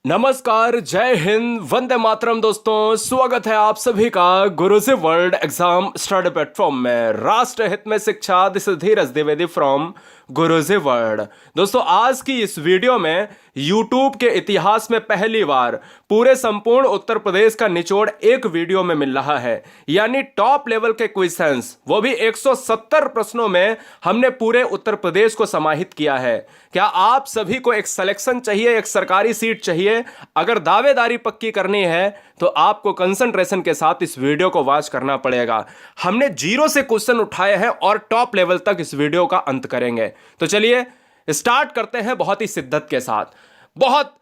नमस्कार, जय हिंद, वंदे मातरम। दोस्तों, स्वागत है आप सभी का गुरुजी वर्ल्ड एग्जाम स्टडी प्लेटफॉर्म में। राष्ट्र हित में शिक्षा, this is Dheeraj Dwivedi from Guruji world. दोस्तों, आज की इस वीडियो में यूट्यूब के इतिहास में पहली बार पूरे संपूर्ण उत्तर प्रदेश का निचोड़ एक वीडियो में मिल रहा है, यानी टॉप लेवल के क्वेश्चंस, वो भी 170 प्रश्नों में हमने पूरे उत्तर प्रदेश को समाहित किया है। क्या आप सभी को एक सिलेक्शन चाहिए, एक सरकारी सीट चाहिए? अगर दावेदारी पक्की करनी है तो आपको कंसंट्रेशन के साथ इस वीडियो को वॉच करना पड़ेगा। हमने जीरो से क्वेश्चन उठाए हैं और टॉप लेवल तक इस वीडियो का अंत करेंगे। तो चलिए स्टार्ट करते हैं बहुत ही शिद्दत के साथ, बहुत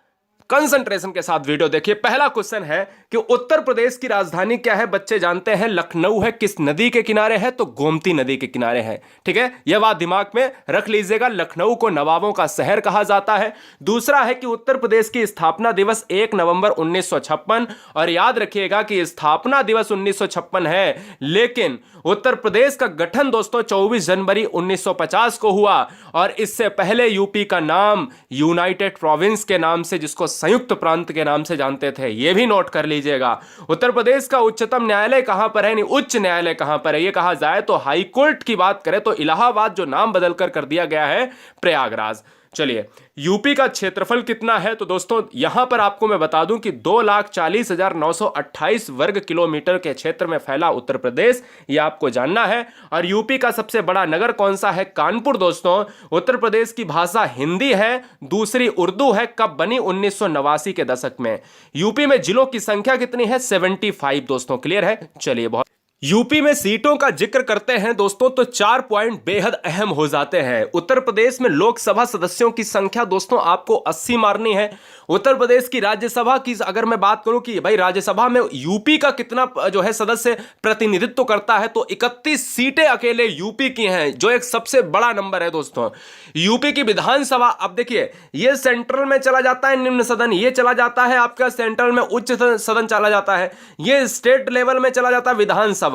कंसंट्रेशन के साथ वीडियो देखिए। पहला क्वेश्चन है कि उत्तर प्रदेश की राजधानी क्या है? बच्चे जानते हैं लखनऊ है। किस नदी के किनारे है? तो गोमती नदी के किनारे है। ठीक है, यह बात दिमाग में रख लीजिएगा। लखनऊ को नवाबों का शहर कहा जाता है। दूसरा है कि उत्तर प्रदेश की स्थापना दिवस 1 नवंबर 1956, और याद रखिएगा कि स्थापना दिवस 1956 है, लेकिन उत्तर प्रदेश का गठन दोस्तों 24 जनवरी 1950 को हुआ। और इससे पहले यूपी का नाम यूनाइटेड प्रोविंस के नाम से, जिसको संयुक्त प्रांत के नाम से जानते थे, यह भी नोट कर लीजिएगा। उत्तर प्रदेश का उच्चतम न्यायालय कहां पर है, नहीं उच्च न्यायालय कहां पर है? यह कहा जाए तो हाई कोर्ट की बात करें तो इलाहाबाद, जो नाम बदलकर कर दिया गया है प्रयागराज। चलिए, यूपी का क्षेत्रफल कितना है? तो दोस्तों यहां पर आपको मैं बता दूं कि 2,40,928 वर्ग किलोमीटर के क्षेत्र में फैला उत्तर प्रदेश, यह आपको जानना है। और यूपी का सबसे बड़ा नगर कौन सा है? कानपुर। दोस्तों, उत्तर प्रदेश की भाषा हिंदी है, दूसरी उर्दू है। कब बनी? 1989 के दशक में। यूपी में जिलों की संख्या कितनी है? 75। दोस्तों क्लियर है? चलिए, बहुत यूपी में सीटों का जिक्र करते हैं दोस्तों तो 4 पॉइंट बेहद अहम हो जाते हैं। उत्तर प्रदेश में लोकसभा सदस्यों की संख्या दोस्तों आपको 80 मारनी है। उत्तर प्रदेश की राज्यसभा की अगर मैं बात करूं कि भाई राज्यसभा में यूपी का कितना जो है सदस्य प्रतिनिधित्व करता है, तो 31 सीटें अकेले यूपी की हैं, जो एक सबसे बड़ा नंबर है दोस्तों। यूपी की विधानसभा, अब देखिए, ये सेंट्रल में चला जाता है निम्न सदन, ये चला जाता है आपका सेंट्रल में उच्च सदन चला जाता है, ये स्टेट लेवल में चला जाता है विधानसभा।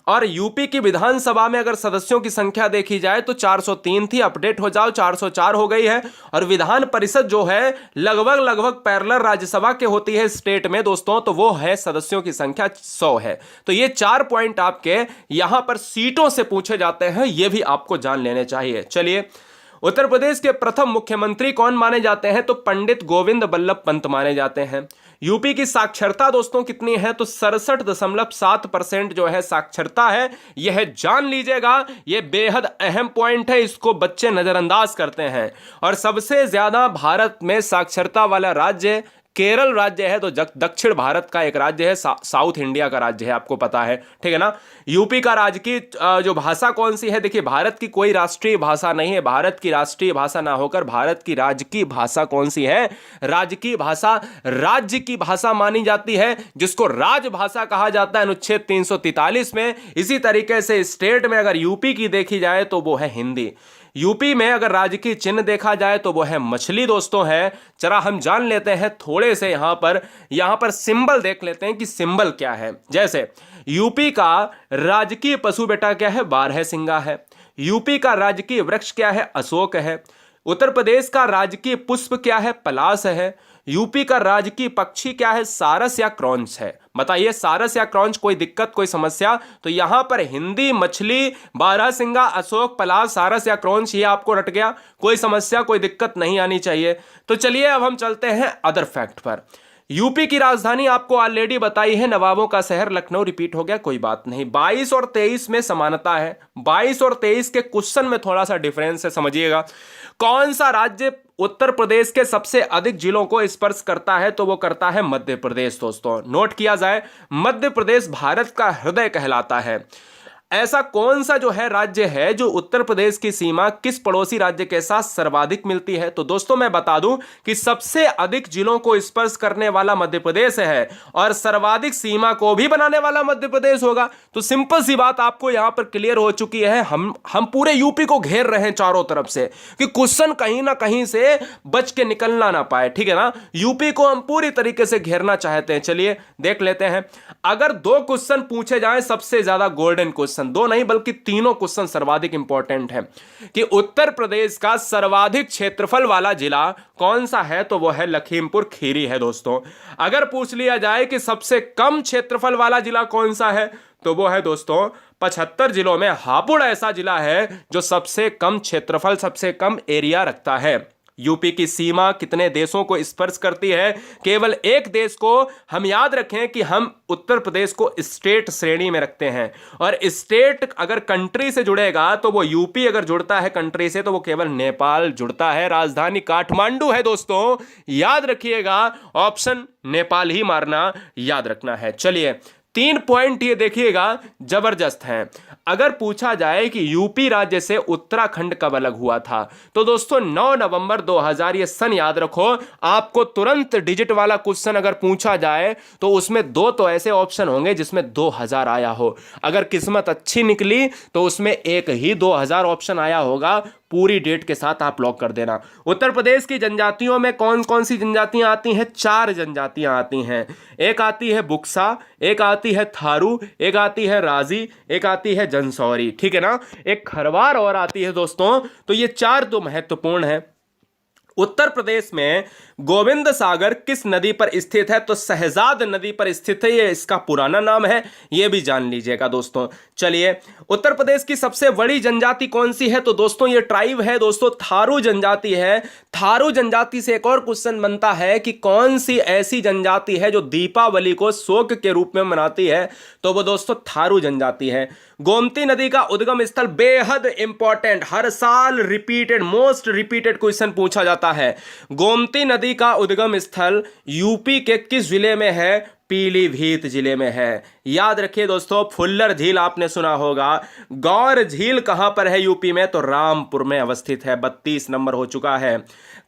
और यूपी की विधानसभा में अगर सदस्यों की संख्या देखी जाए तो 403 थी, अपडेट हो जाओ 404 हो गई है। और विधान परिषद जो है लगभग पैरेलल राज्यसभा के होती है स्टेट में दोस्तों, तो वो है सदस्यों की संख्या 100 है। तो ये 4 पॉइंट आपके यहां पर सीटों से पूछे जाते हैं, ये भी आपको जान लेने चाहिए। चलिए, उत्तर प्रदेश के प्रथम मुख्यमंत्री कौन माने जाते हैं? तो पंडित गोविंद बल्लभ पंत माने जाते हैं। यूपी की साक्षरता दोस्तों कितनी है? तो 67.7% जो है साक्षरता है। यह जान लीजिएगा, यह बेहद अहम पॉइंट है, इसको बच्चे नजरअंदाज करते हैं। और सबसे ज्यादा भारत में साक्षरता वाला राज्य केरल राज्य है, तो दक्षिण भारत का एक राज्य है, साउथ इंडिया का राज्य है, आपको पता है, ठीक है ना। यूपी का राजकीय जो भाषा कौन सी है? देखिए, भारत की कोई राष्ट्रीय भाषा नहीं है, भारत की राष्ट्रीय भाषा ना होकर भारत की राजकीय भाषा कौन सी है? राजकीय भाषा राज्य की भाषा मानी जाती है, जिसको राजभाषा कहा जाता है अनुच्छेद 343 में। इसी तरीके से स्टेट में अगर यूपी की देखी जाए तो वो है हिंदी। यूपी में अगर राजकीय चिन्ह देखा जाए तो वो है मछली दोस्तों है। जरा हम जान लेते हैं थोड़े से, यहां पर सिंबल देख लेते हैं कि सिंबल क्या है। जैसे यूपी का राजकीय पशु बेटा क्या है? बारहसिंगा है। यूपी का राजकीय वृक्ष क्या है? अशोक है। उत्तर प्रदेश का राजकीय पुष्प क्या है? पलाश है। यूपी का राजकीय पक्षी क्या है? सारस या क्रॉन्च है। बताइए, सारस या क्रॉन्च, कोई दिक्कत, कोई समस्या? तो यहां पर हिंदी, मछली, बारहसिंगा, अशोक, पलाश, सारस या क्रॉन्च, ये आपको रट गया, कोई समस्या, कोई दिक्कत नहीं आनी चाहिए। तो चलिए अब हम चलते हैं अदर फैक्ट पर। यूपी की राजधानी आपको ऑलरेडी बताई है, नवाबों का शहर लखनऊ, रिपीट हो गया, कोई बात नहीं। 22 और 23 में समानता है, 22 और 23 के क्वेश्चन में थोड़ा सा डिफरेंस है, समझिएगा। कौन सा राज्य उत्तर प्रदेश के सबसे अधिक जिलों को स्पर्श करता है? तो वो करता है मध्य प्रदेश। दोस्तों नोट किया जाए, मध्य प्रदेश भारत का हृदय कहलाता है। ऐसा कौन सा जो है राज्य है जो उत्तर प्रदेश की सीमा किस पड़ोसी राज्य के साथ सर्वाधिक मिलती है? तो दोस्तों मैं बता दूं कि सबसे अधिक जिलों को स्पर्श करने वाला मध्य प्रदेश है, और सर्वाधिक सीमा को भी बनाने वाला मध्य प्रदेश होगा। तो सिंपल सी बात आपको यहां पर क्लियर हो चुकी है। हम पूरे यूपी को घेर रहे हैं चारों तरफ से, कि क्वेश्चन कहीं ना कहीं से बच के निकलना ना पाए, ठीक है ना। यूपी को हम पूरी तरीके से घेरना चाहते हैं। चलिए देख लेते हैं। अगर 2 क्वेश्चन पूछे जाएं सबसे ज्यादा गोल्डन क्वेश्चन, क्वेश्चन, दो नहीं बल्कि तीनों क्वेश्चन सर्वाधिक इंपॉर्टेंट है कि उत्तर प्रदेश का सर्वाधिक क्षेत्रफल वाला जिला कौन सा है, तो वो है लखीमपुर खीरी है दोस्तों। अगर पूछ लिया जाए कि सबसे कम क्षेत्रफल वाला जिला कौन सा है, तो वो है दोस्तों 75 जिलों में हापुड़ ऐसा जिला है जो सबसे कम क्षेत्रफल, सबसे कम एरिया रखता है। यूपी की सीमा कितने देशों को स्पर्श करती है? केवल एक देश को। हम याद रखें कि हम उत्तर प्रदेश को स्टेट श्रेणी में रखते हैं, और स्टेट अगर कंट्री से जुड़ेगा तो वो यूपी, अगर जुड़ता है कंट्री से तो वो केवल नेपाल जुड़ता है। राजधानी काठमांडू है दोस्तों, याद रखिएगा, ऑप्शन नेपाल ही मारना याद रखना है। चलिए 3 पॉइंट ये देखिएगा जबरदस्त हैं। अगर पूछा जाए कि यूपी राज्य से उत्तराखंड कब अलग हुआ था, तो दोस्तों 9 नवंबर 2000, ये सन याद रखो। आपको तुरंत डिजिट वाला क्वेश्चन अगर पूछा जाए तो उसमें 2 तो ऐसे ऑप्शन होंगे जिसमें 2000 आया हो। अगर किस्मत अच्छी निकली तो उसमें एक ही 2000 ऑप्शन आया होगा। पूरी डेट के साथ आप लॉक कर देना। उत्तर प्रदेश की जनजातियों में कौन कौन सी जनजातियां आती हैं? 4 जनजातियां आती हैं। एक आती है बुक्सा, एक आती है थारू, एक आती है राजी, एक आती है जंसौरी, ठीक है ना, एक खरवार और आती है दोस्तों। तो ये 4 तो महत्वपूर्ण है। उत्तर प्रदेश में गोविंद सागर किस नदी पर स्थित है? तो शहजाद नदी पर स्थित है, ये इसका पुराना नाम है, ये भी जान लीजिएगा दोस्तों। चलिए, उत्तर प्रदेश की सबसे बड़ी जनजाति कौन सी है? तो दोस्तों ये ट्राइब है दोस्तों, थारू जनजाति है। थारू जनजाति से एक और क्वेश्चन बनता है कि कौन सी ऐसी जनजाति है जो दीपावली को शोक के रूप में मनाती है? तो वो दोस्तों थारू जनजाति है। गोमती नदी का उद्गम स्थल बेहद इंपॉर्टेंट, हर साल रिपीटेड, मोस्ट रिपीटेड क्वेश्चन पूछा जाता है। गोमती नदी का उद्गम स्थल यूपी के किस जिले में है? पीलीभीत जिले में है। याद रखिए दोस्तों, फुल्लर झील आपने सुना होगा। गौर झील कहां पर है यूपी में? तो रामपुर में अवस्थित है। 32 नंबर हो चुका है।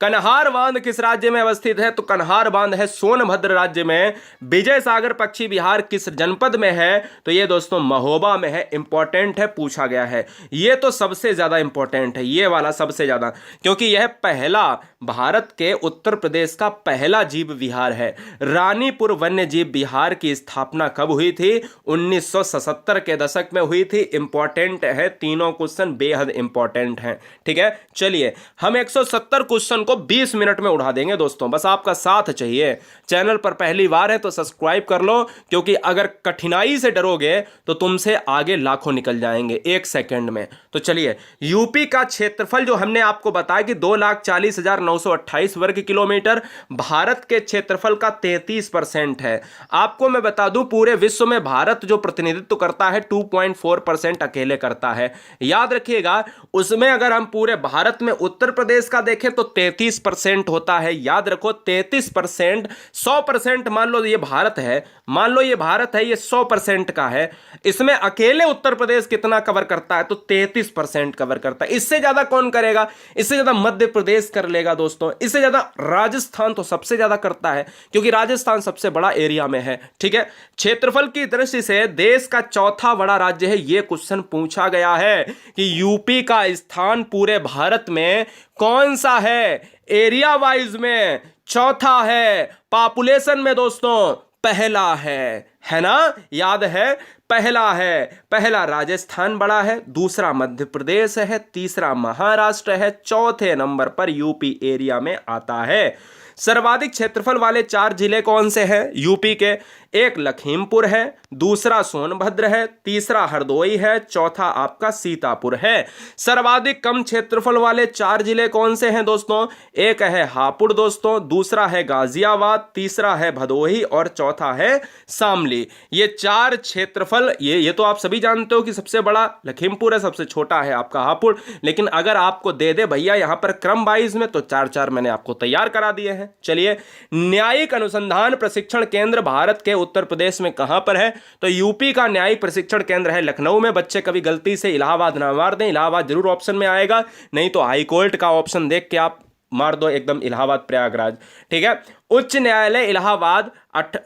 कन्हार बांध किस राज्य में अवस्थित है? तो कन्हार बांध है सोनभद्र राज्य में। विजय सागर पक्षी विहार किस जनपद में है? तो ये दोस्तों महोबा में है। इंपॉर्टेंट है, पूछा गया है। ये तो सबसे ज्यादा इंपॉर्टेंट है, ये वाला सबसे ज्यादा, क्योंकि यह पहला, भारत के उत्तर प्रदेश का पहला जीव विहार है। रानीपुर वन्य जीव विहार की स्थापना कब हुई थी? 1977 के दशक में हुई थी। इंपॉर्टेंट है, तीनों क्वेश्चन बेहद इंपॉर्टेंट हैं, ठीक है। चलिए, हम 170 क्वेश्चन को 20 मिनट में उड़ा देंगे दोस्तों, बस आपका साथ चाहिए। चैनल पर पहली बार है तो सब्सक्राइब कर लो, क्योंकि अगर कठिनाई से डरोगे तो तुमसे आगे लाखों निकल जाएंगे 1 सेकंड में। तो चलिए, यूपी का क्षेत्रफल जो हमने आपको बताया कि 2,40,928 वर्ग किलोमीटर, भारत के क्षेत्रफल का 33% है। आपको मैं बता दूं, पूरे विश्व में भारत जो प्रतिनिधित्व करता है 2.4% अकेले करता है। याद रखिएगा, उसमें अगर हम पूरे भारत में उत्तर प्रदेश का देखें तो 33% होता है। याद रखो, 33%, 100% मान लो ये भारत है, मान लो ये भारत है, ये 100% का है। इसमें अकेले उत्तर प्रदेश कितना कवर करता है? तो 33% कवर करता है। इससे ज्यादा कौन करेगा? इससे ज्यादा मध्य प्रदेश कर लेगा दोस्तों। इससे ज्यादा राजस्थान तो सबसे ज्यादा करता है, क्योंकि राजस्थान सबसे बड़ा एरिया में है, ठीक है। क्षेत्रफल की दृष्टि से देश का चौथा बड़ा राज्य है, यह क्वेश्चन पूछा गया है कि यूपी का स्थान पूरे भारत में कौन सा है? एरिया वाइज में चौथा है, पॉपुलेशन में दोस्तों पहला है ना, याद है, पहला है। पहला राजस्थान बड़ा है, दूसरा मध्य प्रदेश है, तीसरा महाराष्ट्र है, चौथे नंबर पर यूपी एरिया में आता है। सर्वाधिक क्षेत्रफल वाले 4 जिले कौन से हैं यूपी के? एक लखीमपुर है, दूसरा सोनभद्र है, तीसरा हरदोई है, चौथा आपका सीतापुर है। सर्वाधिक कम क्षेत्रफल वाले 4 जिले कौन से हैं दोस्तों? एक है हापुड़ दोस्तों, दूसरा है गाजियाबाद, तीसरा है भदोही और चौथा है शामली। ये 4 क्षेत्रफल, ये तो आप सभी जानते हो कि सबसे बड़ा लखीमपुर है, सबसे छोटा है आपका हापुड़। लेकिन अगर आपको दे दे भैया यहां पर क्रम वाइज में, तो 4-4 मैंने आपको तैयार करा दिए हैं। चलिए, न्यायिक अनुसंधान प्रशिक्षण केंद्र भारत के उत्तर प्रदेश में कहां पर है? तो यूपी का न्यायिक प्रशिक्षण केंद्र है लखनऊ में। बच्चे कभी गलती से इलाहाबाद ना मार दें, इलाहाबाद जरूर ऑप्शन में आएगा, नहीं तो हाई कोर्ट का ऑप्शन देख के आप मार दो एकदम इलाहाबाद प्रयागराज, ठीक है। उच्च न्यायालय इलाहाबाद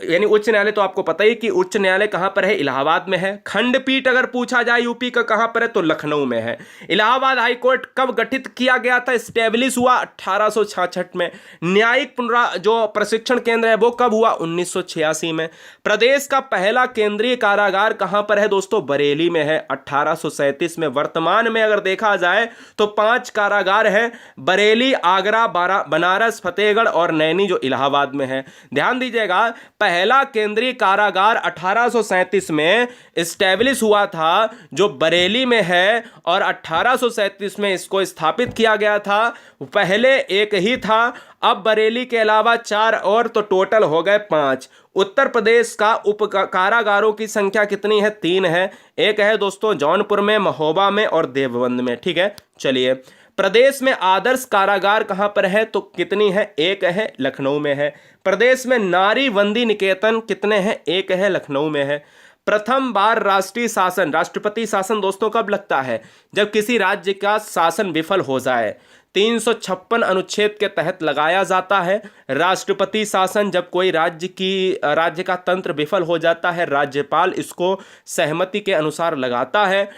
यानी उच्च न्यायालय तो आपको पता ही कि उच्च न्यायालय कहां पर है, इलाहाबाद में है। खंडपीठ अगर पूछा जाए यूपी का कहां पर है तो लखनऊ में है। इलाहाबाद हाई कोर्ट कब गठित किया गया था, स्टेब्लिश हुआ 1866 में। न्यायिक जो प्रशिक्षण केंद्र है वो कब हुआ, 1986 में। प्रदेश का पहला केंद्रीय कारागार कहां पर है दोस्तों, बरेली में है, 1837 में। वर्तमान में अगर देखा जाए तो 5 कारागार हैं, बरेली, आगरा, बनारस, फतेहगढ़ और नैनी जो इलाहाबाद में है। ध्यान दीजिएगा, पहला केंद्रीय कारागार 1837 में स्टैब्लिश हुआ था जो बरेली में है, और 1837 में इसको स्थापित किया गया था। पहले एक ही था, अब बरेली के अलावा 4 और, तो टोटल हो गए 5। उत्तर प्रदेश का उप कारागारों की संख्या कितनी है, 3 है। एक है दोस्तों जौनपुर में, महोबा में और देवबंद में। ठीक है, चलिए। प्रदेश में आदर्श कारागार कहां पर है, तो कितनी है, एक है, लखनऊ में है। प्रदेश में नारी बंदी निकेतन कितने हैं, एक है, लखनऊ में है। प्रथम बार राष्ट्रीय शासन, राष्ट्रपति शासन दोस्तों कब लगता है, जब किसी राज्य का शासन विफल हो जाए। 356 अनुच्छेद के तहत लगाया जाता है राष्ट्रपति शासन। जब कोई राज्य का तंत्र विफल हो जाता है, राज्यपाल इसको सहमति के अनुसार लगाता है।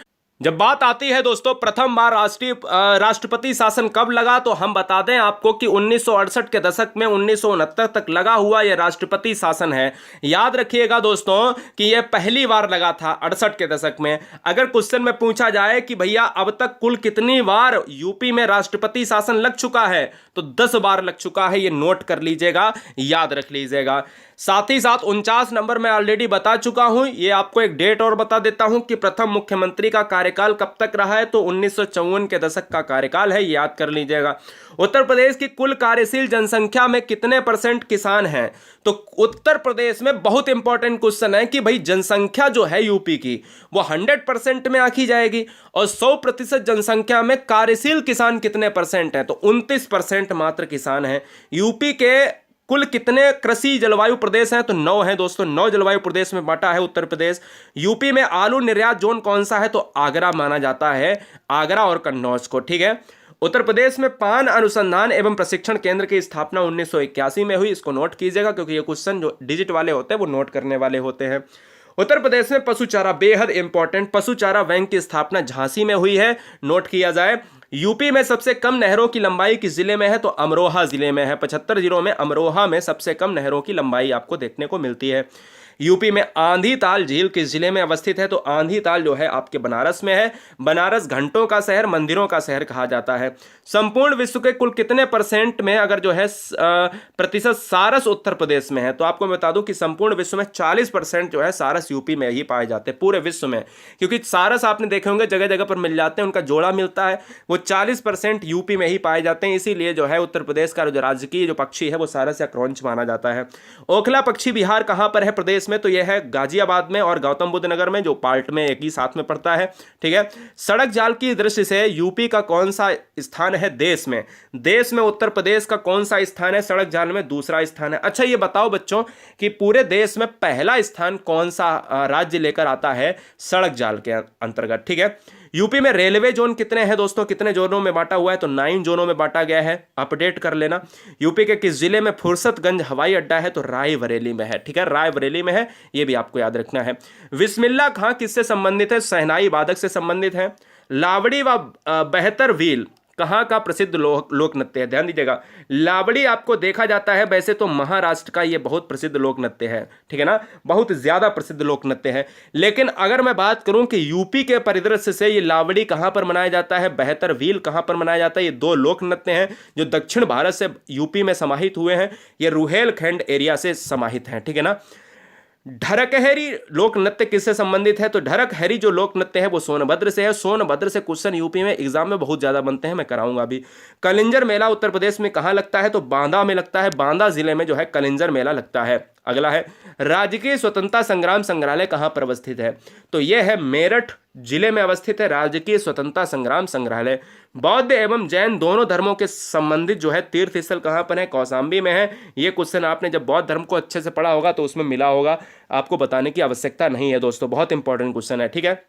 जब बात आती है दोस्तों प्रथम बार राष्ट्रपति शासन कब लगा, तो हम बता दें आपको कि 1968 के दशक में 1969 तक लगा हुआ यह राष्ट्रपति शासन है। याद रखिएगा दोस्तों कि यह पहली बार लगा था 68 के दशक में। अगर क्वेश्चन में पूछा जाए कि भैया अब तक कुल कितनी बार यूपी में राष्ट्रपति शासन लग चुका है, तो 10 बार लग चुका है। ये नोट कर लीजिएगा, याद रख लीजिएगा। साथ ही साथ 49 नंबर में ऑलरेडी बता चुका हूं। ये आपको एक डेट और बता देता हूं कि प्रथम मुख्यमंत्री का कार्यकाल कब तक रहा है, तो 1954 के दशक का कार्यकाल है, याद कर लीजिएगा। उत्तर प्रदेश की कुल कार्यशील जनसंख्या में कितने % किसान हैं, तो उत्तर प्रदेश में बहुत इंपॉर्टेंट क्वेश्चन है कि भाई जनसंख्या जो है यूपी की वो 100% में आंकी जाएगी, और 100% जनसंख्या में कार्यशील किसान कितने % हैं, तो 29% मात्र किसान हैं। यूपी के कुल कितने कृषि जलवायु प्रदेश हैं, तो 9 हैं दोस्तों। 9 जलवायु प्रदेश में बांटा है उत्तर प्रदेश। यूपी में आलू निर्यात जोन कौन सा है, तो आगरा माना जाता है, आगरा और कन्नौज को। ठीक है। उत्तर प्रदेश में पान अनुसंधान एवं प्रशिक्षण केंद्र की स्थापना 1981 में हुई। इसको नोट कीजिएगा क्योंकि ये क्वेश्चन जो डिजिट वाले होते हैं वो नोट करने वाले होते हैं। उत्तर प्रदेश में पशु चारा बेहद इंपॉर्टेंट, पशु चारा बैंक की स्थापना झांसी में हुई है, नोट किया जाए। यूपी में सबसे कम नहरों की लंबाई किस जिले में है, तो अमरोहा जिले में है। 75 जिलों में अमरोहा में सबसे कम नहरों की लंबाई आपको देखने को मिलती है। यूपी में आंधी ताल झील किस जिले में अवस्थित है, तो आंधी ताल जो है आपके बनारस में है। बनारस घंटों का शहर, मंदिरों का शहर कहा जाता है। संपूर्ण विश्व के कुल कितने % में अगर जो है प्रतिशत सारस उत्तर प्रदेश में है, तो आपको मैं बता दूं कि संपूर्ण विश्व में 40% जो है सारस यूपी में ही पाए जाते हैं पूरे विश्व में। क्योंकि सारस आपने देखे होंगे जगह जगह पर मिल जाते हैं, उनका जोड़ा मिलता है, वो 40% यूपी में ही पाए जाते हैं। इसीलिए जो है उत्तर प्रदेश का जो राजकीय जो पक्षी है वो सारस या क्रौंच माना जाता है। ओखला पक्षी विहार कहां पर है प्रदेश में, तो यह है गाजियाबाद में और गौतम बुद्ध नगर में, जो पार्ट में एक ही साथ में पड़ता है। ठीक है। सड़क जाल की दृष्टि से यूपी का कौन सा स्थान है देश में, देश में उत्तर प्रदेश का कौन सा स्थान है सड़क जाल में, दूसरा स्थान है। अच्छा ये बताओ बच्चों कि पूरे देश में पहला स्थान कौन सा राज्य लेकर आता है सड़क जाल के अंतर्गत। ठीक है। यूपी में रेलवे जोन कितने हैं दोस्तों, कितने जोनों में बांटा हुआ है, तो 9 जोनों में बांटा गया है, अपडेट कर लेना। यूपी के किस जिले में फुर्सतगंज हवाई अड्डा है, तो रायबरेली में है। ठीक है, रायबरेली में है, ये भी आपको याद रखना है। बिस्मिल्लाह खां किससे संबंधित है, शहनाई वादक से संबंधित है। लावड़ी व बेहतर व्हील कहाँ का प्रसिद्ध लोक नृत्य है, ध्यान दीजिएगा। लावड़ी आपको देखा जाता है वैसे तो महाराष्ट्र का ये बहुत प्रसिद्ध लोक नृत्य है, ठीक है ना, बहुत ज्यादा प्रसिद्ध लोक नृत्य है। लेकिन अगर मैं बात करूं कि यूपी के परिदृश्य से ये लावड़ी कहाँ पर मनाया जाता है, बेहतर व्हील कहाँ पर मनाया जाता है, ये 2 लोक नृत्य हैं जो दक्षिण भारत से यूपी में समाहित हुए हैं। ये रुहेलखंड एरिया से समाहित हैं, ठीक है ना। ढरकहरी लोक नृत्य किससे संबंधित है, तो ढरकहरी जो लोक नृत्य है वो सोनभद्र से है। सोनभद्र से क्वेश्चन यूपी में एग्जाम में बहुत ज्यादा बनते हैं, मैं कराऊंगा अभी। कलिंजर मेला उत्तर प्रदेश में कहां लगता है, तो बांदा में लगता है, बांदा जिले में जो है कलिंजर मेला लगता है। अगला है राजकीय स्वतंत्रता संग्राम संग्रहालय कहां पर अवस्थित है, तो यह है मेरठ जिले में अवस्थित है राजकीय स्वतंत्रता संग्राम संग्रहालय। बौद्ध एवं जैन दोनों धर्मों के संबंधित जो है तीर्थ स्थल कहां पर है, कौशाम्बी में है। ये क्वेश्चन आपने जब बौद्ध धर्म को अच्छे से पढ़ा होगा तो उसमें मिला होगा, आपको बताने की आवश्यकता नहीं है दोस्तों, बहुत इंपॉर्टेंट क्वेश्चन है, ठीक है।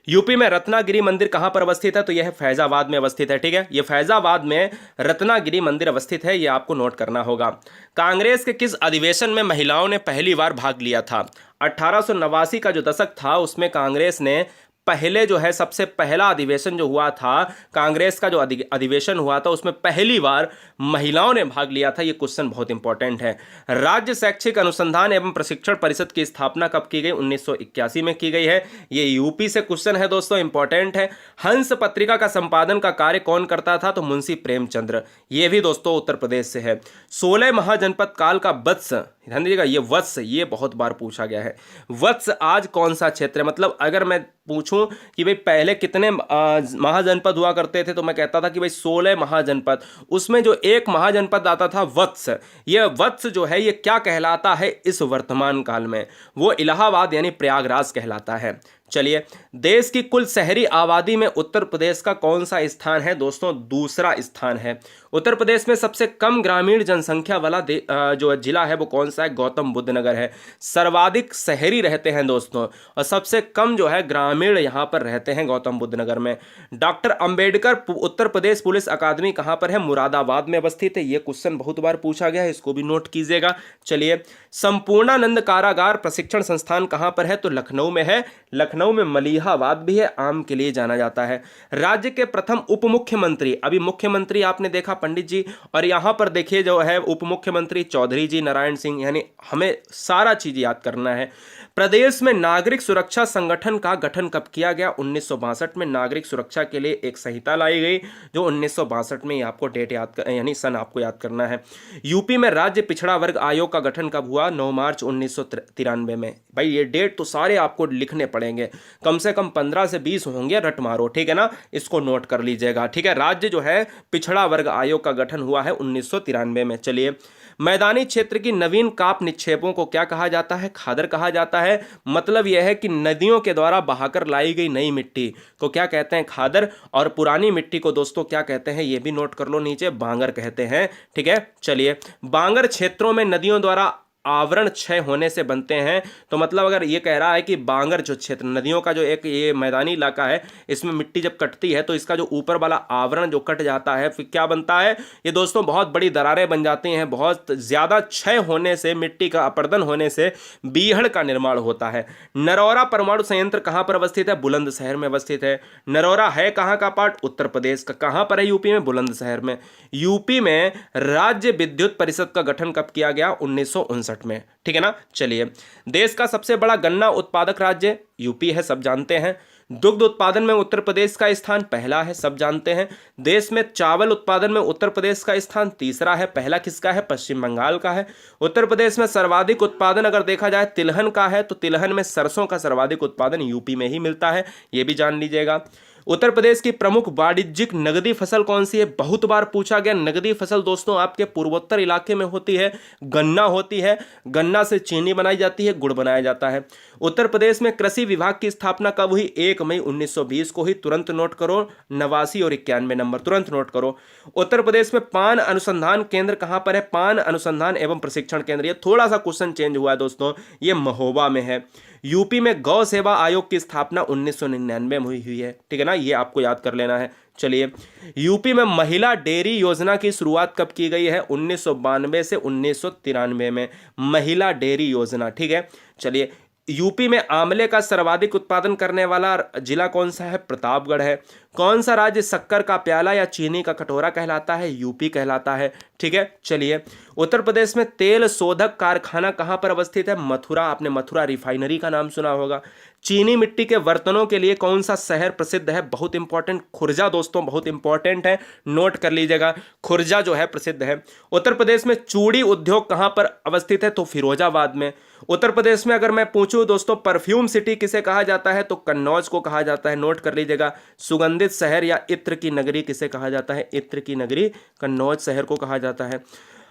यूपी में रत्नागिरी मंदिर कहां पर अवस्थित है? तो यह फैजाबाद में अवस्थित है। ठीक है, यह फैजाबाद में रत्नागिरी मंदिर अवस्थित है, यह आपको नोट करना होगा। कांग्रेस के किस अधिवेशन में महिलाओं ने पहली बार भाग लिया था? 1889 का जो दशक था उसमें कांग्रेस ने पहले जो है सबसे पहला अधिवेशन जो हुआ था, कांग्रेस का जो अधिवेशन हुआ था उसमें पहली बार महिलाओं ने भाग लिया था। ये क्वेश्चन बहुत इंपॉर्टेंट है। राज्य शैक्षिक अनुसंधान एवं प्रशिक्षण परिषद की स्थापना कब की गई? 1981 में की गई है। ये यूपी से क्वेश्चन है दोस्तों, इंपॉर्टेंट है। हंस पत्रिका का संपादन का कार्य कौन करता था? तो मुंशी प्रेमचंद्र। ये भी दोस्तों उत्तर प्रदेश से है। 16 महाजनपद काल का वत्स, ध्यान दीजिएगा, ये वत्स ये बहुत बार पूछा गया है। वत्स आज कौन सा क्षेत्र है? मतलब अगर मैं पूछूं कि भाई पहले कितने महाजनपद हुआ करते थे तो मैं कहता था कि भाई 16 महाजनपद, उसमें जो एक महाजनपद आता था वत्स, ये वत्स जो है ये क्या कहलाता है इस वर्तमान काल में? वो इलाहाबाद यानी प्रयागराज कहलाता है। चलिए, देश की कुल शहरी आबादी में उत्तर प्रदेश का कौन सा स्थान है? दोस्तों दूसरा स्थान है। उत्तर प्रदेश में सबसे कम ग्रामीण जनसंख्या वाला जो जिला है वो कौन सा है? गौतम बुद्ध नगर है। सर्वाधिक शहरी रहते हैं दोस्तों और सबसे कम जो है ग्रामीण यहाँ पर रहते हैं गौतम बुद्ध नगर में। डॉक्टर अंबेडकर उत्तर प्रदेश पुलिस अकादमी कहाँ पर है? मुरादाबाद में अवस्थित है। ये क्वेश्चन बहुत बार पूछा गया है, इसको भी नोट कीजिएगा। चलिए, संपूर्णानंद कारागार प्रशिक्षण संस्थान कहाँ पर है? तो लखनऊ में है। लखनऊ में मलिहाबाद भी है, आम के लिए जाना जाता है। राज्य के प्रथम उप मुख्यमंत्री, अभी मुख्यमंत्री आपने देखा पंडित जी, और यहां पर देखिए जो है उप मुख्यमंत्री चौधरी जी नारायण सिंह, यानी हमें सारा चीज याद करना है। प्रदेश में नागरिक सुरक्षा संगठन का गठन कब किया गया? 1962 में नागरिक सुरक्षा के लिए एक संहिता लाई गई जो 1962 में, आपको डेट याद यानी सन आपको याद करना है। यूपी में राज्य पिछड़ा वर्ग आयोग का गठन कब हुआ? 9 मार्च 1993 में। भाई ये डेट तो सारे आपको लिखने पड़ेंगे, कम से कम 15 से 20 होंगे, रट मारो, ठीक है ना, इसको नोट कर लीजिएगा। ठीक है, राज्य जो है पिछड़ा वर्ग आयोग का गठन हुआ है 1993 में। चलिए, मैदानी क्षेत्र की नवीन काप निक्षेपों को क्या कहा जाता है? खादर कहा जाता है। मतलब यह है कि नदियों के द्वारा बहाकर लाई गई नई मिट्टी को क्या कहते हैं? खादर। और पुरानी मिट्टी को दोस्तों क्या कहते हैं? ये भी नोट कर लो नीचे, बांगर कहते हैं। ठीक है, चलिए, बांगर क्षेत्रों में नदियों द्वारा आवरण क्षय होने से बनते हैं। तो मतलब अगर ये कह रहा है कि बांगर जो क्षेत्र, नदियों का जो एक ये मैदानी इलाका है, इसमें मिट्टी जब कटती है तो इसका जो ऊपर वाला आवरण जो कट जाता है, फिर क्या बनता है ये दोस्तों? बहुत बड़ी दरारें बन जाती हैं। बहुत ज्यादा क्षय होने से, मिट्टी का अपरदन होने से बीहड़ का निर्माण होता है। नरौरा परमाणु संयंत्र कहां पर अवस्थित है? बुलंदशहर में अवस्थित है। नरौरा है कहां का पार्ट? उत्तर प्रदेश का। कहां पर है? यूपी में, बुलंदशहर में। यूपी में राज्य विद्युत परिषद का गठन कब किया गया? 1959 में। ठीक है ना। चलिए, देश का सबसे बड़ा गन्ना उत्पादक राज्य यूपी है, सब जानते हैं। दुग्ध उत्पादन में उत्तर प्रदेश का स्थान पहला है, सब जानते हैं। देश में चावल उत्पादन में उत्तर प्रदेश का स्थान तीसरा है। पहला किसका है? पश्चिम बंगाल का है। उत्तर प्रदेश में सर्वाधिक उत्पादन अगर देखा जाए तिलहन का है, तो तिलहन में सरसों का सर्वाधिक उत्पादन यूपी में ही मिलता है, यह भी जान लीजिएगा। उत्तर प्रदेश की प्रमुख वाणिज्यिक नगदी फसल कौन सी है? बहुत बार पूछा गया। नगदी फसल दोस्तों आपके पूर्वोत्तर इलाके में होती है, गन्ना होती है। गन्ना से चीनी बनाई जाती है, गुड़ बनाया जाता है। उत्तर प्रदेश में कृषि विभाग की स्थापना कब हुई? 1 मई 1920 को ही। तुरंत नोट करो, 89 और 91 नंबर तुरंत नोट करो। उत्तर प्रदेश में पान अनुसंधान केंद्र कहां पर है? पान अनुसंधान एवं प्रशिक्षण केंद्र, ये थोड़ा सा क्वेश्चन चेंज हुआ है दोस्तों, ये महोबा में है। यूपी में गौ सेवा आयोग की स्थापना 1999 में हुई है। ठीक है ना, ये आपको याद कर लेना है। चलिए, यूपी में महिला डेयरी योजना की शुरुआत कब की गई है? 1992 से 1993 में महिला डेयरी योजना। ठीक है, चलिए, यूपी में आंवले का सर्वाधिक उत्पादन करने वाला जिला कौन सा है? प्रतापगढ़ है। कौन सा राज्य शक्कर का प्याला या चीनी का कटोरा कहलाता है? यूपी कहलाता है। ठीक है, चलिए, उत्तर प्रदेश में तेल शोधक कारखाना कहां पर अवस्थित है? मथुरा। आपने मथुरा रिफाइनरी का नाम सुना होगा। चीनी मिट्टी के बर्तनों के लिए कौन सा शहर प्रसिद्ध है? बहुत इंपॉर्टेंट, खुर्जा दोस्तों, बहुत इंपॉर्टेंट है, नोट कर लीजिएगा, खुर्जा जो है प्रसिद्ध है। उत्तर प्रदेश में चूड़ी उद्योग कहां पर अवस्थित है? तो फिरोजाबाद में। उत्तर प्रदेश में अगर मैं पूछूं दोस्तों परफ्यूम सिटी किसे कहा जाता है? तो कन्नौज को कहा जाता है, नोट कर लीजिएगा। सुगंधित शहर या इत्र की नगरी किसे कहा जाता है? इत्र की नगरी कन्नौज शहर को कहा जाता है।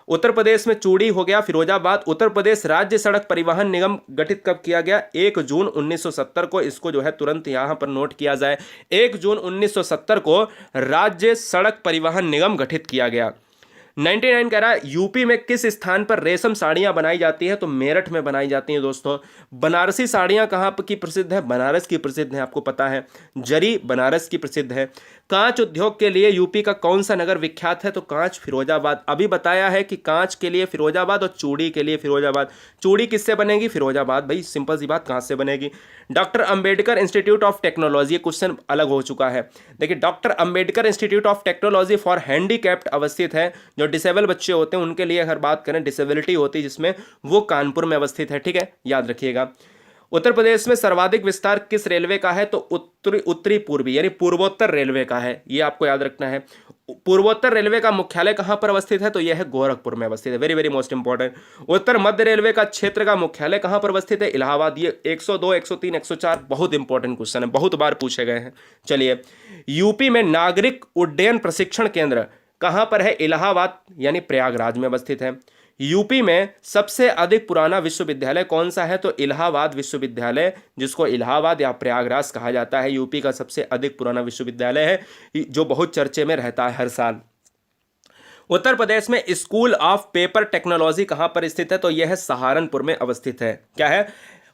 उत्तर प्रदेश में चूड़ी हो गया, फिरोजाबाद। उत्तर प्रदेश राज्य सड़क परिवहन निगम गठित कब किया गया? 1 जून 1970 को। इसको जो है तुरंत यहां पर नोट किया जाए, 1 जून 1970 को राज्य सड़क परिवहन निगम गठित किया गया। 99 कह रहा है यूपी में किस स्थान पर रेशम साड़ियां बनाई जाती है, तो मेरठ में बनाई जाती हैं दोस्तों। बनारसी साड़ियां कहाँ की प्रसिद्ध है, बनारस की प्रसिद्ध है, आपको पता है। जरी बनारस की प्रसिद्ध है। कांच उद्योग के लिए यूपी का कौन सा नगर विख्यात है, तो कांच फिरोजाबाद। अभी बताया है कि कांच के लिए फिरोजाबाद और चूड़ी के लिए फिरोजाबाद। चूड़ी किससे बनेगी, फिरोजाबाद, भाई सिंपल सी बात, कांच से बनेगी। Doctor Ambedkar institute of technology, ये क्वेश्चन अलग हो चुका है। देखिए doctor Ambedkar institute of technology for handicapped अवस्थित है। जो डिसेबल बच्चे होते हैं उनके लिए अगर बात करें, डिसेबिलिटी होती है जिसमें, वो कानपुर में अवस्थित है। ठीक है, याद रखिएगा। उत्तर प्रदेश में सर्वाधिक विस्तार किस रेलवे का है, तो उत्तरी पूर्वी यानी पूर्वोत्तर रेलवे का है, ये आपको याद रखना है। पूर्वोत्तर रेलवे का मुख्यालय कहां पर अवस्थित है, तो यह है गोरखपुर में अवस्थित है। Very very most important. उत्तर मध्य रेलवे का क्षेत्र का मुख्यालय कहां पर अवस्थित है, इलाहाबाद। ये 102, 103, 104 बहुत इंपॉर्टेंट क्वेश्चन है, बहुत बार पूछे गए हैं। चलिए, यूपी में नागरिक उड्डयन प्रशिक्षण केंद्र कहां पर है, इलाहाबाद यानी प्रयागराज में अवस्थित है। यूपी में सबसे अधिक पुराना विश्वविद्यालय कौन सा है, तो इलाहाबाद विश्वविद्यालय, जिसको इलाहाबाद या प्रयागराज कहा जाता है, यूपी का सबसे अधिक पुराना विश्वविद्यालय है, जो बहुत चर्चे में रहता है हर साल। उत्तर प्रदेश में स्कूल ऑफ पेपर टेक्नोलॉजी कहां पर स्थित है, तो यह है सहारनपुर में अवस्थित है। क्या है,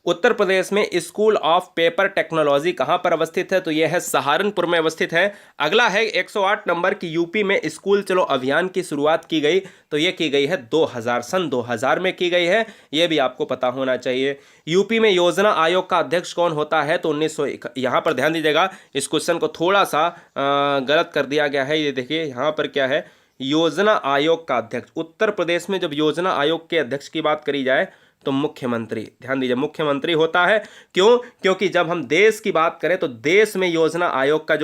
उत्तर प्रदेश में स्कूल ऑफ पेपर टेक्नोलॉजी कहां पर अवस्थित है, तो यह है सहारनपुर में अवस्थित है। अगला है 108 नंबर की, यूपी में स्कूल चलो अभियान की शुरुआत की गई, तो यह की गई है 2000, सन 2000 में की गई है, यह भी आपको पता होना चाहिए। यूपी में योजना आयोग का अध्यक्ष कौन होता है, तो 1900, यहाँ पर ध्यान दीजिएगा, इस क्वेश्चन को थोड़ा सा गलत कर दिया गया है। ये देखिए यहाँ पर क्या है, योजना आयोग का अध्यक्ष। उत्तर प्रदेश में जब योजना आयोग के अध्यक्ष की बात करी जाए तो मुख्यमंत्री, ध्यान दीजिए, मुख्यमंत्री होता है। क्यों, क्योंकि जब हम देश की बात करें तो देश में योजना आयोग का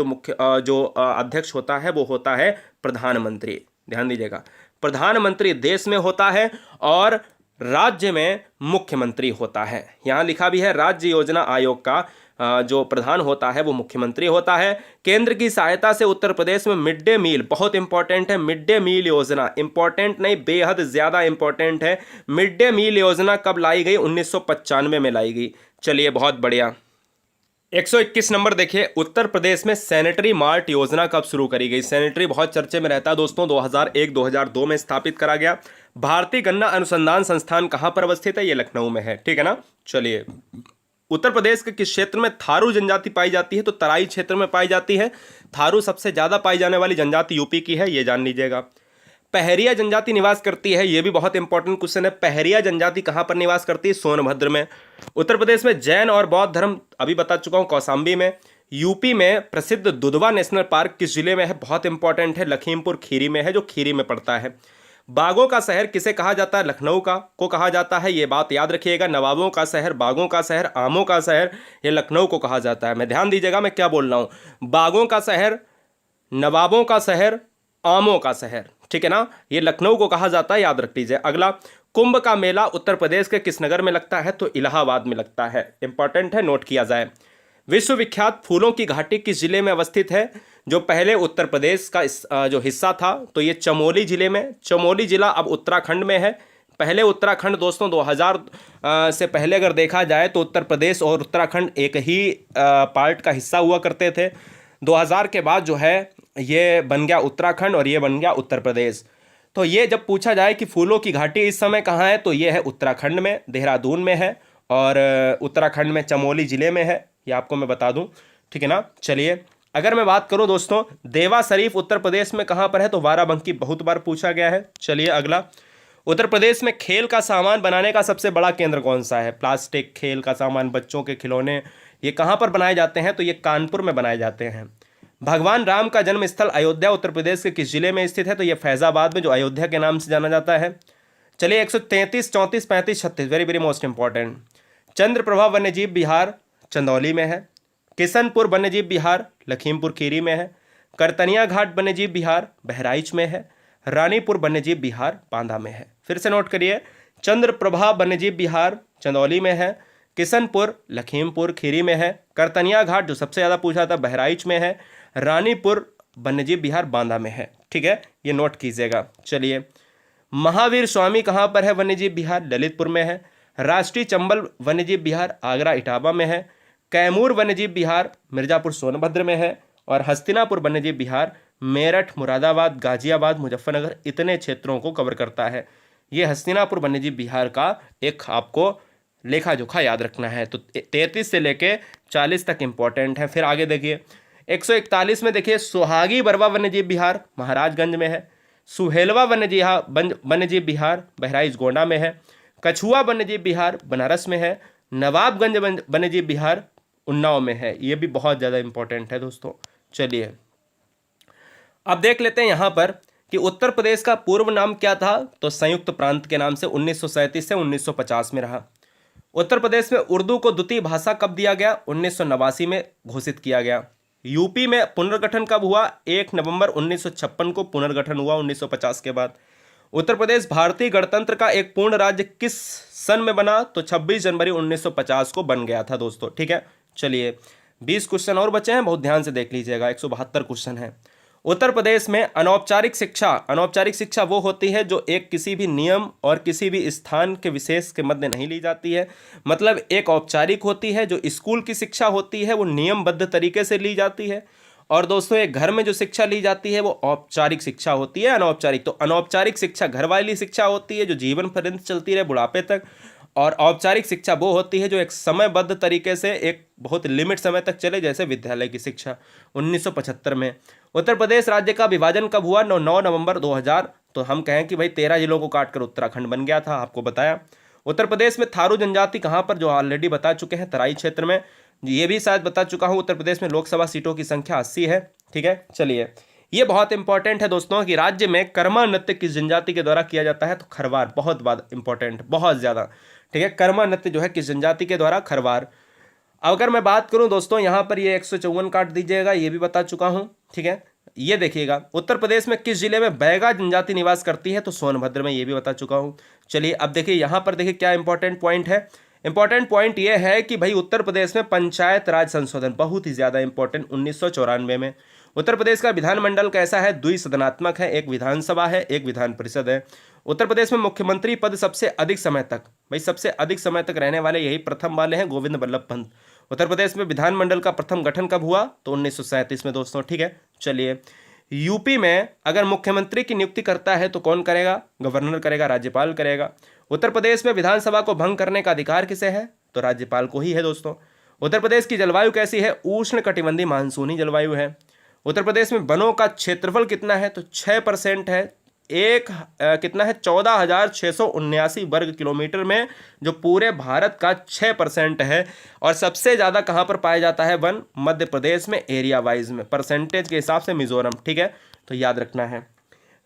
जो अध्यक्ष होता है वो होता है प्रधानमंत्री। ध्यान दीजिएगा, प्रधानमंत्री देश में होता है और राज्य में मुख्यमंत्री होता है। यहाँ लिखा भी है राज्य योजना आयोग का जो प्रधान होता है वो मुख्यमंत्री होता है। केंद्र की सहायता से उत्तर प्रदेश में मिड डे मील, बहुत इंपॉर्टेंट है मिड डे मील योजना, इंपॉर्टेंट नहीं बेहद ज्यादा इंपॉर्टेंट है। मिड डे मील योजना कब लाई गई, 1995 में लाई गई। चलिए बहुत बढ़िया। 121 नंबर देखिए, उत्तर प्रदेश में सैनिटरी मार्ट योजना कब शुरू करी गई। सैनिटरी बहुत चर्चे में रहता है दोस्तों, 2001-2002 में स्थापित करा गया। भारतीय गन्ना अनुसंधान संस्थान कहां पर अवस्थित है, ये लखनऊ में है। ठीक है ना। चलिए, उत्तर प्रदेश के किस क्षेत्र में थारू जनजाति पाई जाती है, तो तराई क्षेत्र में पाई जाती है। थारू सबसे ज्यादा पाई जाने वाली जनजाति यूपी की है, ये जान लीजिएगा। पहरिया जनजाति निवास करती है, ये भी बहुत इंपॉर्टेंट क्वेश्चन है। पहरिया जनजाति कहां पर निवास करती है, सोनभद्र में। उत्तर प्रदेश में जैन और बौद्ध धर्म अभी बता चुका हूं, कौशाम्बी में। यूपी में प्रसिद्ध दुधवा नेशनल पार्क किस जिले में है, बहुत इंपॉर्टेंट है, लखीमपुर खीरी में है, जो खीरी में पड़ता है। बागों का शहर किसे कहा जाता है, लखनऊ को कहा जाता है, ये बात याद रखिएगा। नवाबों का शहर, बागों का शहर, आमों का शहर, ये लखनऊ को कहा जाता है। मैं ध्यान दीजिएगा मैं क्या बोल रहा हूं, बागों का शहर, नवाबों का शहर, आमों का शहर, ठीक है ना, ये लखनऊ को कहा जाता है, याद रख लीजिए। अगला, कुंभ का मेला उत्तर प्रदेश के किस नगर में लगता है, तो इलाहाबाद में लगता है, इंपॉर्टेंट है, नोट किया जाए। विश्वविख्यात फूलों की घाटी किस जिले में अवस्थित है, जो पहले उत्तर प्रदेश का जो हिस्सा था, तो ये चमोली जिले में। चमोली जिला अब उत्तराखंड में है। पहले उत्तराखंड दोस्तों 2000 से पहले अगर देखा जाए तो उत्तर प्रदेश और उत्तराखंड एक ही पार्ट का हिस्सा हुआ करते थे। 2000 के बाद जो है ये बन गया उत्तराखंड और ये बन गया उत्तर प्रदेश। तो ये जब पूछा जाए कि फूलों की घाटी इस समय कहाँ है, तो ये है उत्तराखंड में, देहरादून में है, और उत्तराखंड में चमोली जिले में है, ये आपको मैं बता दूं, ठीक है ना। चलिए, अगर मैं बात करूं दोस्तों देवा शरीफ उत्तर प्रदेश में कहां पर है, तो बाराबंकी, बहुत बार पूछा गया है। चलिए अगला, उत्तर प्रदेश में खेल का सामान बनाने का सबसे बड़ा केंद्र कौन सा है, प्लास्टिक, खेल का सामान, बच्चों के खिलौने, ये कहां पर बनाए जाते हैं, तो ये कानपुर में बनाए जाते हैं। भगवान राम का जन्म स्थल अयोध्या उत्तर प्रदेश के किस जिले में स्थित है, तो ये फैजाबाद में, जो अयोध्या के नाम से जाना जाता है। चलिए 133, 34, 35, 36, very very most important. Chandraprabha वन्यजीव विहार चंदौली में है। किशनपुर वन्यजीव विहार लखीमपुर खीरी में है। करतनिया घाट वन्यजीव विहार बहराइच में है। रानीपुर वन्यजीव विहार बांदा में है। फिर से नोट करिए, चंद्रप्रभा वन्यजीव विहार चंदौली में है, किशनपुर लखीमपुर खीरी में है, करतनिया घाट जो सबसे ज़्यादा पूछा था बहराइच में है, रानीपुर वन्यजीव विहार बांदा में है। ठीक है, ये नोट कीजिएगा। चलिए, महावीर स्वामी कहाँ पर है वन्यजीव विहार, ललितपुर में है। राष्ट्रीय चंबल वन्यजीव विहार आगरा इटावा में है। कैमूर वन्यजीव विहार मिर्जापुर सोनभद्र में है। और हस्तिनापुर वन्यजीव विहार मेरठ, मुरादाबाद, गाजियाबाद, मुजफ्फरनगर, इतने क्षेत्रों को कवर करता है। ये हस्तिनापुर वन्यजीव विहार का एक आपको लेखा जोखा याद रखना है। तो 33 से लेके 40 तक इंपॉर्टेंट है। फिर आगे देखिए 141 में देखिए सुहागी बरवा वन्यजीव विहार महाराजगंज में है। सुहेलवा वन्यजीव विहार बहराइच गोंडा में है। कछुआ वन्यजीव विहार बनारस में है। नवाबगंज वन्यजीव विहार उन्नाव में है। ये भी बहुत ज़्यादा इंपॉर्टेंट है दोस्तों। चलिए अब देख लेते हैं यहाँ पर कि उत्तर प्रदेश का पूर्व नाम क्या था, तो संयुक्त प्रांत के नाम से 1937 से 1950 में रहा। उत्तर प्रदेश में उर्दू को द्वितीय भाषा कब दिया गया, 1989 में घोषित किया गया। यूपी में पुनर्गठन कब हुआ, 1 नवंबर 1956 को पुनर्गठन हुआ 1950 के बाद। उत्तर प्रदेश भारतीय गणतंत्र का एक पूर्ण राज्य किस सन में बना, तो 26 जनवरी 1950 को बन गया था दोस्तों। ठीक है, चलिए 20 क्वेश्चन और बचे हैं, बहुत ध्यान से देख लीजिएगा। 172 क्वेश्चन है। उत्तर प्रदेश में अनौपचारिक शिक्षा वो होती है जो एक किसी भी नियम और किसी भी स्थान के विशेष के मध्य नहीं ली जाती है। मतलब एक औपचारिक होती है, जो स्कूल की शिक्षा होती है वो नियमबद्ध तरीके से ली जाती है। और दोस्तों एक घर में जो शिक्षा ली जाती है वो औपचारिक शिक्षा होती है। अनौपचारिक, तो अनौपचारिक शिक्षा घर वाली शिक्षा होती है जो जीवन पर्यंत चलती रहे, बुढ़ापे तक। और औपचारिक शिक्षा वो होती है जो एक समयबद्ध तरीके से एक बहुत लिमिट समय तक चले, जैसे विद्यालय की शिक्षा। 1975 में उत्तर प्रदेश राज्य का विभाजन कब हुआ, 9 नवंबर 2000। तो हम कहें कि भाई 13 जिलों को काटकर उत्तराखंड बन गया था, आपको बताया। उत्तर प्रदेश में थारू जनजाति कहाँ पर, जो ऑलरेडी बता चुके हैं, तराई क्षेत्र में। ये भी शायद बता चुका हूँ। उत्तर प्रदेश में लोकसभा सीटों की संख्या 80 है। ठीक है, चलिए ये बहुत इंपॉर्टेंट है दोस्तों कि राज्य में कर्मा नृत्य किस जनजाति के द्वारा किया जाता है, तो खरवार। बहुत बात इंपॉर्टेंट, बहुत ज़्यादा। ठीक है, कर्मा नृत्य जो है किस जनजाति के द्वारा, खरवार। अगर मैं बात करूं दोस्तों यहाँ पर ये 154 काट दीजिएगा, ये भी बता चुका हूं। ठीक है, ये देखिएगा उत्तर प्रदेश में किस जिले में बैगा जनजाति निवास करती है, तो सोनभद्र में, ये भी बता चुका हूं। चलिए अब देखिए यहाँ पर देखिए क्या इंपॉर्टेंट पॉइंट है। इंपॉर्टेंट पॉइंट ये है कि भाई उत्तर प्रदेश में पंचायत राज संशोधन बहुत ही ज़्यादा इंपॉर्टेंट 1994 में। उत्तर प्रदेश का विधानमंडल कैसा है, द्विसदनात्मक है, एक विधानसभा है, एक विधान परिषद है। उत्तर प्रदेश में मुख्यमंत्री पद सबसे अधिक समय तक, भाई सबसे अधिक समय तक रहने वाले यही प्रथम वाले हैं, गोविंद बल्लभ पंत। उत्तर प्रदेश में विधानमंडल का प्रथम गठन कब हुआ, तो 1937 में दोस्तों। ठीक है, चलिए यूपी में अगर मुख्यमंत्री की नियुक्ति करता है तो कौन करेगा, गवर्नर करेगा, राज्यपाल करेगा। उत्तर प्रदेश में विधानसभा को भंग करने का अधिकार किसे है, तो राज्यपाल को ही है दोस्तों। उत्तर प्रदेश की जलवायु कैसी है, उष्ण कटिबंधीय मानसूनी जलवायु है। उत्तर प्रदेश में वनों का क्षेत्रफल कितना है, तो 6% है। कितना है, 14,679 वर्ग किलोमीटर में, जो पूरे भारत का 6% है। और सबसे ज़्यादा कहाँ पर पाया जाता है वन, मध्य प्रदेश में, एरिया वाइज में, परसेंटेज के हिसाब से मिजोरम। ठीक है, तो याद रखना है।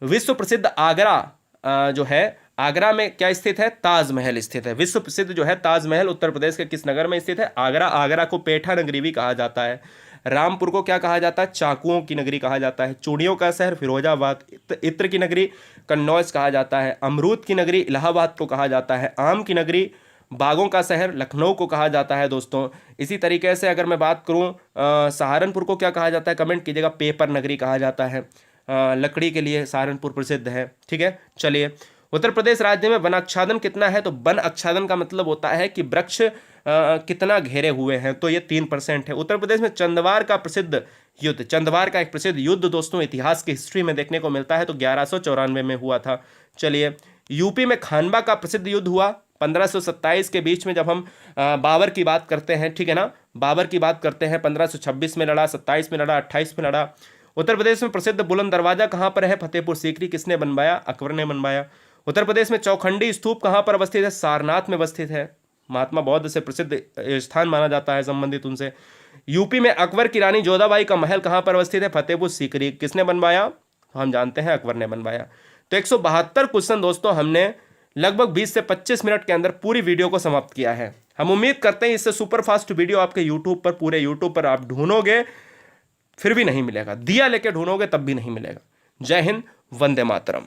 विश्व प्रसिद्ध आगरा जो है, आगरा में क्या स्थित है, ताजमहल स्थित है। विश्व प्रसिद्ध जो है ताजमहल उत्तर प्रदेश के किस नगर में स्थित है, आगरा। आगरा को पेठा नगरी भी कहा जाता है। रामपुर को क्या कहा जाता है, चाकुओं की नगरी कहा जाता है। चूड़ियों का शहर फिरोजाबाद, इत्र की नगरी कन्नौज कहा जाता है। अमरूद की नगरी इलाहाबाद को कहा जाता है। आम की नगरी, बागों का शहर लखनऊ को कहा जाता है दोस्तों। इसी तरीके से अगर मैं बात करूं सहारनपुर को क्या कहा जाता है, कमेंट कीजिएगा, पेपर नगरी कहा जाता है। लकड़ी के लिए सहारनपुर प्रसिद्ध है। ठीक है, चलिए उत्तर प्रदेश राज्य में वन आच्छादन कितना है, तो वन आच्छादन का मतलब होता है कि वृक्ष कितना घेरे हुए हैं, तो ये 3% है। उत्तर प्रदेश में चंदवार का प्रसिद्ध युद्ध, चंदवार का एक प्रसिद्ध युद्ध दोस्तों इतिहास की हिस्ट्री में देखने को मिलता है, तो 1194 में हुआ था। चलिए यूपी में खानवा का प्रसिद्ध युद्ध हुआ 1527 के बीच में, जब हम बाबर की बात करते हैं। ठीक है ना, बाबर की बात करते हैं, 1526 में लड़ा, 27 में लड़ा, 28 में लड़ा। उत्तर प्रदेश में प्रसिद्ध बुलंद दरवाजा कहाँ पर है, फतेहपुर सीकरी। किसने बनवाया, अकबर ने बनवाया। उत्तर प्रदेश में चौखंडी स्तूप कहाँ पर अवस्थित है, सारनाथ में अवस्थित है। महात्मा बौद्ध से प्रसिद्ध स्थान माना जाता है, संबंधित उनसे। यूपी में अकबर की रानी जोधाबाई का महल कहाँ पर अवस्थित है, फतेहपुर सीकरी। किसने बनवाया, तो हम जानते हैं अकबर ने बनवाया। तो 172 क्वेश्चन दोस्तों हमने लगभग 20 से 25 मिनट के अंदर पूरी वीडियो को समाप्त किया है। हम उम्मीद करते हैं इससे सुपर फास्ट वीडियो आपके यूट्यूब पर, पूरे यूट्यूब पर आप ढूंढोगे फिर भी नहीं मिलेगा, दिया लेके ढूंढोगे तब भी नहीं मिलेगा। जय हिंद, वंदे मातरम।